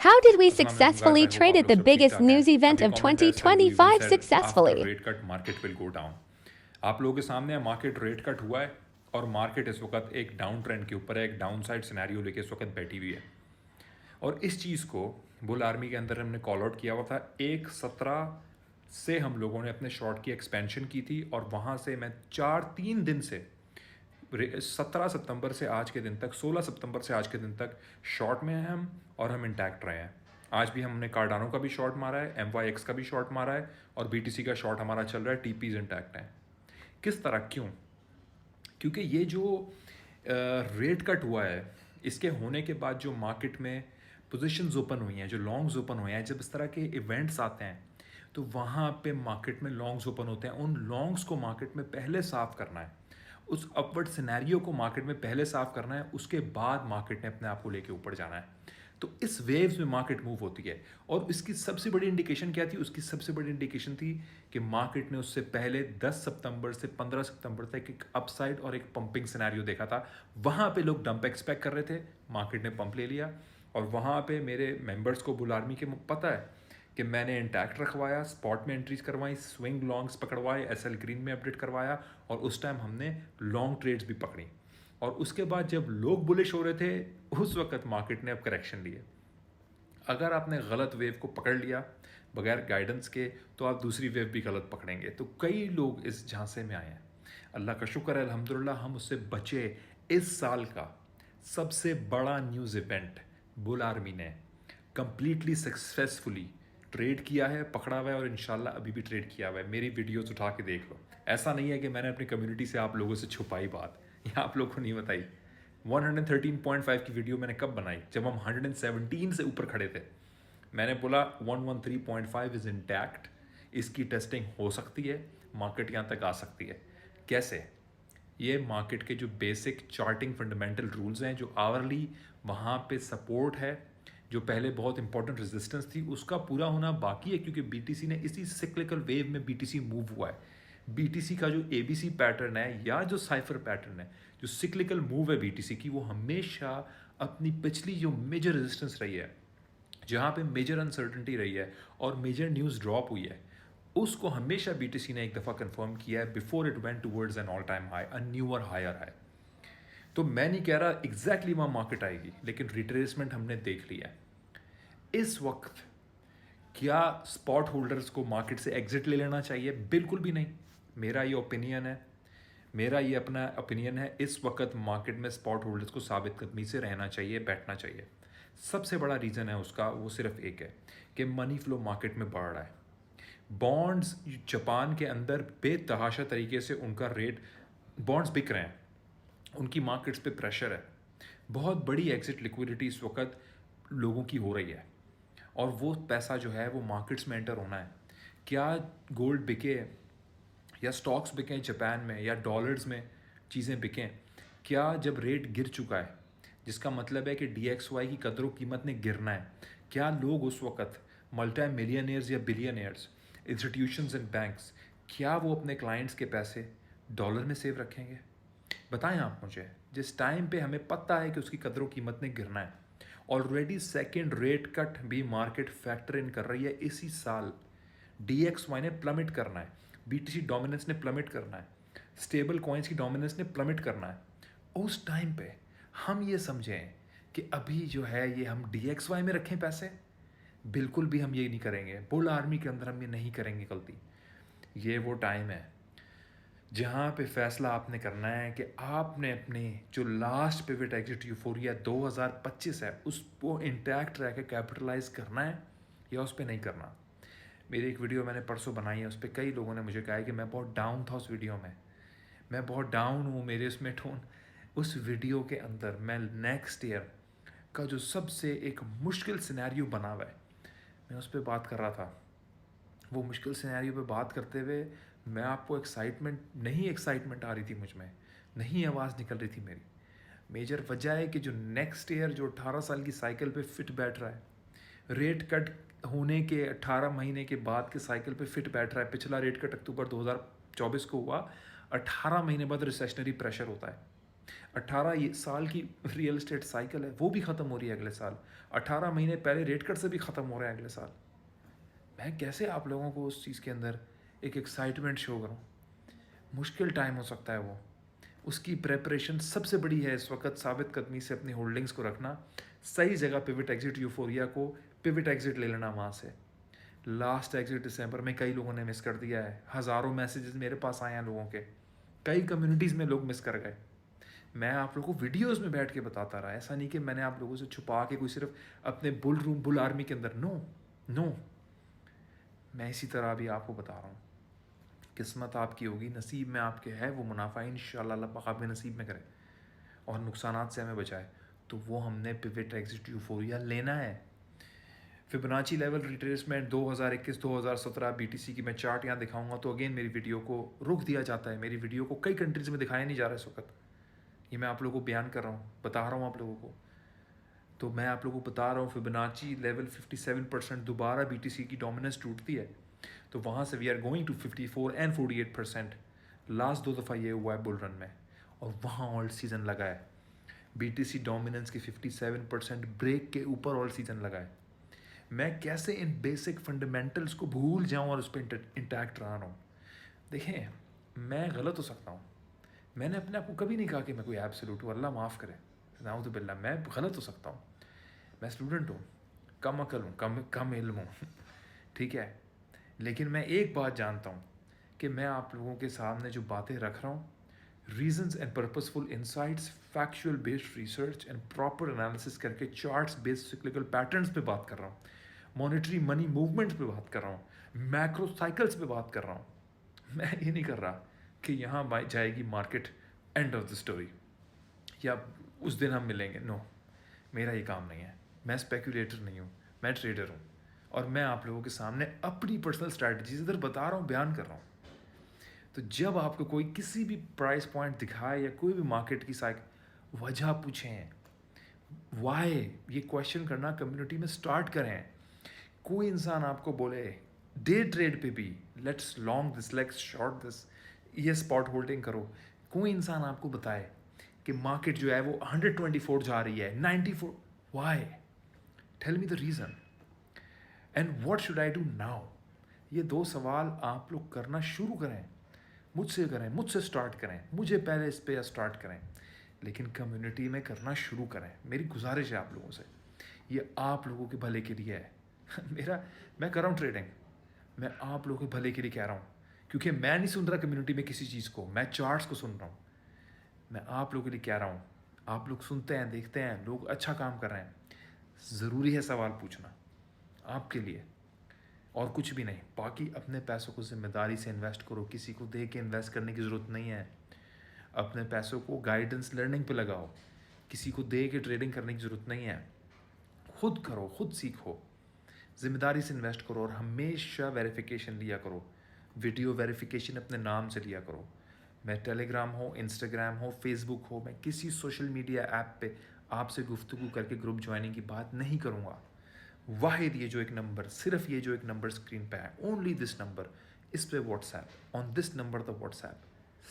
How did we अस्सलाम वालेकुम guys, successfully I hope आप traded लोग the सब ठीक biggest ठाक हैं। news event अभी of comment है sell reason 2025 said after successfully? rate cut market will go down. आप लोगों के सामने मार्केट रेट कट हुआ है और मार्केट इस वक्त एक डाउन ट्रेंड के ऊपर है, एक डाउन साइड सिनेरियो लेके इस वक्त बैठी हुई है। और इस चीज़ को बुल आर्मी के अंदर हमने कॉल आउट किया हुआ था। 1/17 से हम लोगों ने अपने शॉर्ट की एक्सपेंशन की थी और वहाँ से मैं 3 दिन से 17 सितंबर से आज के दिन तक 16 सितंबर से आज के दिन तक शॉर्ट में हैं हम, और हम इंटैक्ट रहे हैं। आज भी हमने कार्डानो का भी शॉर्ट मारा है, MYX का भी शॉर्ट मारा है और BTC का शॉर्ट हमारा चल रहा है। TPs इंटैक्ट हैं। किस तरह, क्यों? क्योंकि ये जो रेट कट हुआ है, इसके होने के बाद जो मार्केट में पोजीशंस ओपन हुई हैं, जो लॉन्ग्स ओपन हुए हैं, जब इस तरह के इवेंट्स आते हैं तो वहाँ पे मार्केट में लॉन्ग्स ओपन होते हैं। उन लॉन्ग्स को मार्केट में पहले साफ़ करना है, उस अपवर्ड सिनेरियो को मार्केट में पहले साफ़ करना है, उसके बाद मार्केट ने अपने आप को लेके ऊपर जाना है। तो इस वेव्स में मार्केट मूव होती है। और इसकी सबसे बड़ी इंडिकेशन क्या थी? उसकी सबसे बड़ी इंडिकेशन थी कि मार्केट ने उससे पहले 10 सितंबर से 15 सितंबर तक एक अपसाइड और एक पंपिंग सिनेरियो देखा था। वहाँ पे लोग डंप एक्सपेक्ट कर रहे थे, मार्केट ने पंप ले लिया। और वहाँ पे मेरे मेंबर्स को बुल आर्मी के पता है कि मैंने इंटैक्ट रखवाया, स्पॉट में एंट्रीज करवाई, स्विंग लॉन्ग्स पकड़वाए, SL ग्रीन में अपडेट करवाया और उस टाइम हमने लॉन्ग ट्रेड्स भी पकड़ी। और उसके बाद जब लोग बुलिश हो रहे थे उस वक्त मार्केट ने अब करेक्शन लिए। अगर आपने गलत वेव को पकड़ लिया बगैर गाइडेंस के तो आप दूसरी वेव भी गलत पकड़ेंगे। तो कई लोग इस झांसे में आए हैं। अल्लाह का शुक्र है, अल्हम्दुलिल्लाह हम उससे बचे। इस साल का सबसे बड़ा न्यूज़ इवेंट बुल आर्मी ने कंप्लीटली सक्सेसफुली ट्रेड किया है, पकड़ा हुआ है और इंशाल्लाह अभी भी ट्रेड किया हुआ है। मेरी वीडियोस उठा के देख लो। ऐसा नहीं है कि मैंने अपनी कम्युनिटी से आप लोगों से छुपाई बात या आप लोगों को नहीं बताई। 113.5 की वीडियो मैंने कब बनाई? जब हम 117 से ऊपर खड़े थे। मैंने बोला 113.5 इज़ इंटैक्ट, इसकी टेस्टिंग हो सकती है, मार्केट यहाँ तक आ सकती है। कैसे? ये मार्केट के जो बेसिक चार्टिंग फंडामेंटल रूल्स हैं, जो आवरली वहाँ पे सपोर्ट है, जो पहले बहुत इंपॉर्टेंट रेजिस्टेंस थी, उसका पूरा होना बाकी है। क्योंकि BTC ने इसी सिक्लिकल वेव में BTC मूव हुआ है। BTC का जो ABC पैटर्न है या जो साइफर पैटर्न है, जो सिक्लिकल मूव है BTC की, वो हमेशा अपनी पिछली जो मेजर रेजिस्टेंस रही है, जहाँ पे मेजर अनसर्टनिटी रही है और मेजर न्यूज़ ड्रॉप हुई है, उसको हमेशा BTC ने एक दफ़ा कंफर्म किया है before it went towards an all time high, a newer higher high. तो मैं नहीं कह रहा एग्जैक्टली वहाँ मार्केट आएगी, लेकिन रिट्रेसमेंट हमने देख लिया है। इस वक्त क्या स्पॉट होल्डर्स को मार्केट से एग्जिट ले लेना चाहिए? बिल्कुल भी नहीं। मेरा ये ओपिनियन है, मेरा ये अपना ओपिनियन है। इस वक्त मार्केट में स्पॉट होल्डर्स को साबित कदमी से रहना चाहिए, बैठना चाहिए। सबसे बड़ा रीज़न है उसका, वो सिर्फ एक है कि मनी फ्लो मार्केट में बढ़ रहा है। बॉन्ड्स जापान के अंदर बेतहाशा तरीके से उनका रेट, बॉन्ड्स बिक रहे हैं, उनकी मार्केट्स पे प्रेशर है। बहुत बड़ी एग्जिट लिक्विडिटी इस वक्त लोगों की हो रही है और वो पैसा जो है वो मार्केट्स में एंटर होना है। क्या गोल्ड बिके या स्टॉक्स बिकें जापान में या डॉलर्स में चीज़ें बिकें? क्या जब रेट गिर चुका है, जिसका मतलब है कि DXY की कदर कीमत ने गिरना है, क्या लोग उस वक्त मल्टी मिलियनियर्स या बिलियनियर्स, इंस्टीट्यूशंस एंड बैंक्स, क्या वो अपने क्लाइंट्स के पैसे डॉलर में सेव रखेंगे? बताएं आप मुझे। जिस टाइम पे हमें पता है कि उसकी कदर कीमत ने गिरना है, ऑलरेडी सेकेंड रेट कट भी मार्केट फैक्टर इन कर रही है इसी साल। DXY ने प्लमिट करना है, BTC डोमिनेंस ने प्लमिट करना है, स्टेबल कॉइन्स की डोमिनेंस ने प्लमिट करना है। उस टाइम पे हम ये समझें कि अभी जो है ये हम DXY में रखें पैसे? बिल्कुल भी हम ये नहीं करेंगे। बुल आर्मी के अंदर हम ये नहीं करेंगे गलती। ये वो टाइम है जहाँ पे फैसला आपने करना है कि आपने अपने जो लास्ट पिवट एग्जिट यूफोरिया 2025 है उसको इंटैक्ट रह के कैपिटलाइज करना है या उस पर नहीं करना। मेरी एक वीडियो मैंने परसों बनाई है, उस पर कई लोगों ने मुझे कहा है कि मैं बहुत डाउन था उस वीडियो में, मैं बहुत डाउन हूँ, मेरे उसमें टोन। उस वीडियो के अंदर मैं नेक्स्ट ईयर का जो सबसे एक मुश्किल सिनेरियो बना हुआ है, मैं उस पर बात कर रहा था। वो मुश्किल सिनेरियो पे बात करते हुए मैं आपको एक्साइटमेंट आ रही थी मुझ में, नहीं आवाज़ निकल रही थी मेरी। मेजर वजह है कि जो नेक्स्ट ईयर जो 18 साल की साइकिल पे फिट बैठ रहा है, रेट कट होने के 18 महीने के बाद के साइकिल पे फिट बैठ रहा है। पिछला रेट कट अक्टूबर 2024 को हुआ, 18 महीने बाद रिसेशनरी प्रेशर होता है। 18 साल की रियल एस्टेट साइकिल है, वो भी ख़त्म हो रही है अगले साल। 18 महीने पहले रेट कट से भी ख़त्म हो रहा है अगले साल। मैं कैसे आप लोगों को उस चीज़ के अंदर एक एक्साइटमेंट शो करूं? मुश्किल टाइम हो सकता है वो। उसकी प्रेपरेशन सबसे बड़ी है इस वक्त साबित कदमी से अपनी होल्डिंग्स को रखना, सही जगह पिवट एग्जिट यूफोरिया को पिवट एग्जिट ले लेना वहाँ से। लास्ट एग्जिट दिसंबर में कई लोगों ने मिस कर दिया है, हज़ारों मैसेजेस मेरे पास आए हैं लोगों के, कई कम्युनिटीज़ में लोग मिस कर गए। मैं आप लोगों को वीडियोस में बैठ के बताता रहा, ऐसा नहीं कि मैंने आप लोगों से छुपा के कोई सिर्फ अपने बुल आर्मी के अंदर, नो नो। मैं इसी तरह भी आपको बता रहा हूँ, किस्मत आपकी होगी, नसीब में आपके है वो मुनाफा, इंशाल्लाह अल्लाह पाक आपके नसीब में करे और नुकसानात से हमें बचाए। तो वो हमने पिवट एग्जिट यूफोरिया लेना है। फिबोनाची लेवल रिट्रेसमेंट 2021-2017 बीटीसी की मैं चार्ट यहाँ दिखाऊंगा तो अगेन मेरी वीडियो को रोक दिया जाता है। मेरी वीडियो को कई कंट्रीज़ में दिखाया नहीं जा रहा है इस वक्त। ये मैं आप लोगों को बयान कर रहा हूँ, बता रहा हूँ आप लोगों को। तो मैं आप लोगों को बता रहा हूँ फिबोनाची लेवल 57% दोबारा बीटीसी की डोमिनेंस टूटती है तो वहाँ से we are going to 54 and 48%। Last 2 दफ़ा ये हुआ है बुल रन में और वहाँ ऑल सीज़न लगा है। बीटीसी डोमिनेंस की 57% ब्रेक के ऊपर ऑल सीज़न लगा है। मैं कैसे इन बेसिक फंडामेंटल्स को भूल जाऊँ और उस पर इंटैक्ट रहा हूँ? देखें, मैं गलत हो सकता हूँ, मैंने अपने आप को कभी नहीं कहा कि मैं कोई एब्सोल्यूट हूँ, अल्लाह माफ़ करे, नाउज़ु बिल्लाह, मैं गलत हो सकता हूँ। मैं स्टूडेंट हूँ, कम अकल हूँ, कम इल्म हूँ, ठीक है। लेकिन मैं एक बात जानता हूँ कि मैं आप लोगों के सामने जो बातें रख रहा हूँ, reasons and purposeful insights, factual based research and proper analysis करके चार्ट्स बेस्ड सिक्लिकल पैटर्न्स पे बात कर रहा हूँ, मॉनेटरी मनी मूवमेंट्स पे बात कर रहा हूँ, मैक्रो साइकिल्स पे बात कर रहा हूँ। मैं ये नहीं कर रहा कि यहाँ जाएगी market, end of the story, या उस दिन हम मिलेंगे। नो, मेरा ये काम नहीं है। मैं स्पेकुलेटर नहीं हूँ, मैं ट्रेडर हूँ और मैं आप लोगों के सामने अपनी पर्सनल स्ट्रैटेजीज इधर बता रहा हूँ, बयान कर रहा हूँ। तो जब आपको कोई किसी भी प्राइस पॉइंट दिखाए या कोई भी मार्केट की वजह पूछें, वाई, ये क्वेश्चन करना कम्युनिटी में स्टार्ट करें। कोई इंसान आपको बोले डे ट्रेड पे भी let's long this, let's short this, ये स्पॉट होल्डिंग करो, कोई इंसान आपको बताए कि मार्केट जो है वो 124 जा रही है, 94, why? Tell me the reason and what should I do now? ये 2 सवाल आप लोग करना शुरू करें, मुझसे करें, मुझसे स्टार्ट करें, मुझे पहले इस पे स्टार्ट करें, लेकिन कम्युनिटी में करना शुरू करें। मेरी गुजारिश है आप लोगों से, ये आप लोगों के भले के लिए है। मैं कर रहा हूँ ट्रेडिंग, मैं आप लोगों के भले के लिए कह रहा हूँ, क्योंकि मैं नहीं सुन रहा कम्युनिटी में किसी चीज़ को, मैं चार्ट्स को सुन रहा हूँ। मैं आप लोगों के लिए कह रहा हूँ, आप लोग सुनते हैं, देखते हैं, लोग अच्छा काम कर रहे हैं, ज़रूरी है सवाल पूछना आपके लिए, और कुछ भी नहीं। बाकी अपने पैसों को ज़िम्मेदारी से इन्वेस्ट करो, किसी को दे के इन्वेस्ट करने की ज़रूरत नहीं है। अपने पैसों को गाइडेंस लर्निंग पे लगाओ, किसी को दे के ट्रेडिंग करने की ज़रूरत नहीं है। खुद करो, खुद सीखो, ज़िम्मेदारी से इन्वेस्ट करो और हमेशा वेरिफिकेशन लिया करो। वीडियो वेरिफिकेशन अपने नाम से लिया करो। मैं टेलीग्राम हो, इंस्टाग्राम हो, फेसबुक हो, मैं किसी सोशल मीडिया ऐप पे आपसे गुफ्तगू करके ग्रुप ज्वाइनिंग की बात नहीं करूँगा। वाहिद ये जो एक नंबर, सिर्फ ये जो एक नंबर स्क्रीन पे है, ओनली दिस नंबर, इस पे WhatsApp, on this number the WhatsApp,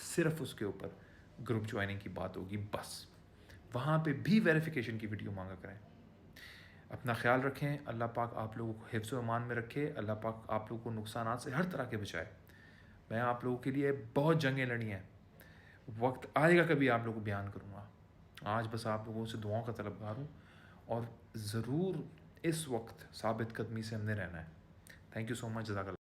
सिर्फ उसके ऊपर ग्रुप ज्वाइनिंग की बात होगी बस। वहाँ पे भी वेरिफिकेशन की वीडियो मांगा करें। अपना ख्याल रखें, अल्लाह पाक आप लोगों को हिफ्ज़ व अमान में रखे, अल्लाह पाक आप लोगों को नुकसानात से हर तरह के बचाए। मैं आप लोगों के लिए बहुत जंगें लड़ी हैं, वक्त आएगा कभी आप लोगों को बयान करूँगा। आज बस आप लोगों से दुआओं का तलबगार हूँ और ज़रूर इस वक्त साबित कदमी से हमने रहना है। थैंक यू सो मच, जज़ाकल्लाह।